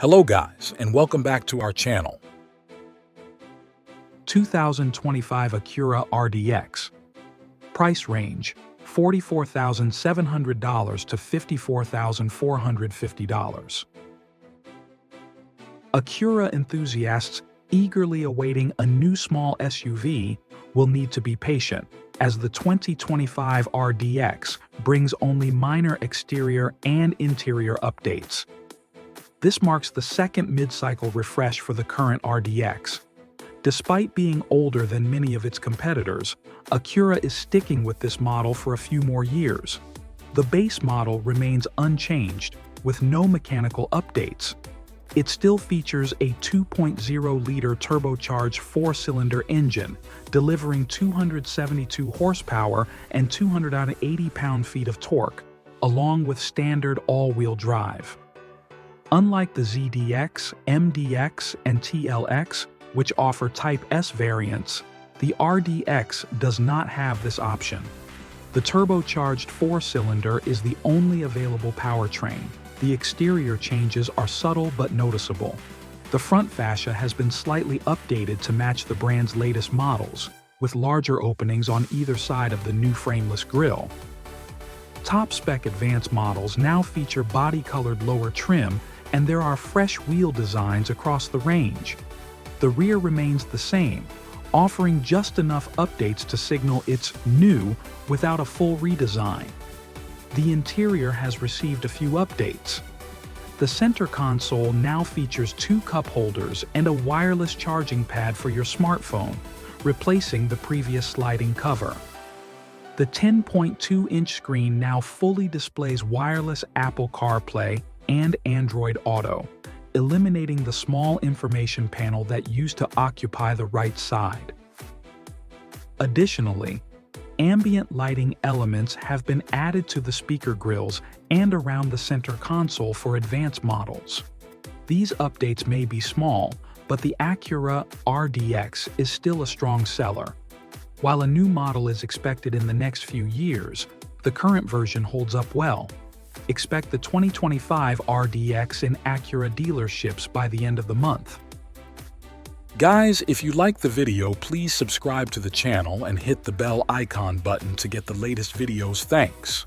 Hello guys, and welcome back to our channel. 2025 Acura RDX. Price range $44,700 to $54,450. Acura enthusiasts eagerly awaiting a new small SUV will need to be patient, as the 2025 RDX brings only minor exterior and interior updates. This marks the second mid-cycle refresh for the current RDX. Despite being older than many of its competitors, Acura is sticking with this model for a few more years. The base model remains unchanged, with no mechanical updates. It still features a 2.0-liter turbocharged four-cylinder engine, delivering 272 horsepower and 280 pound-feet of torque, along with standard all-wheel drive. Unlike the ZDX, MDX, and TLX, which offer Type S variants, the RDX does not have this option. The turbocharged four-cylinder is the only available powertrain. The exterior changes are subtle but noticeable. The front fascia has been slightly updated to match the brand's latest models, with larger openings on either side of the new frameless grille. Top-spec advanced models now feature body-colored lower trim, and there are fresh wheel designs across the range. The rear remains the same, offering just enough updates to signal it's new without a full redesign. The interior has received a few updates. The center console now features two cup holders and a wireless charging pad for your smartphone, replacing the previous sliding cover. The 10.2-inch screen now fully displays wireless Apple CarPlay and Android Auto, eliminating the small information panel that used to occupy the right side. Additionally, ambient lighting elements have been added to the speaker grilles and around the center console for advanced models. These updates may be small, but the Acura RDX is still a strong seller. While a new model is expected in the next few years, the current version holds up well. Expect the 2025 RDX in Acura dealerships by the end of the month. Guys, if you like the video, please subscribe to the channel and hit the bell icon button to get the latest videos. Thanks.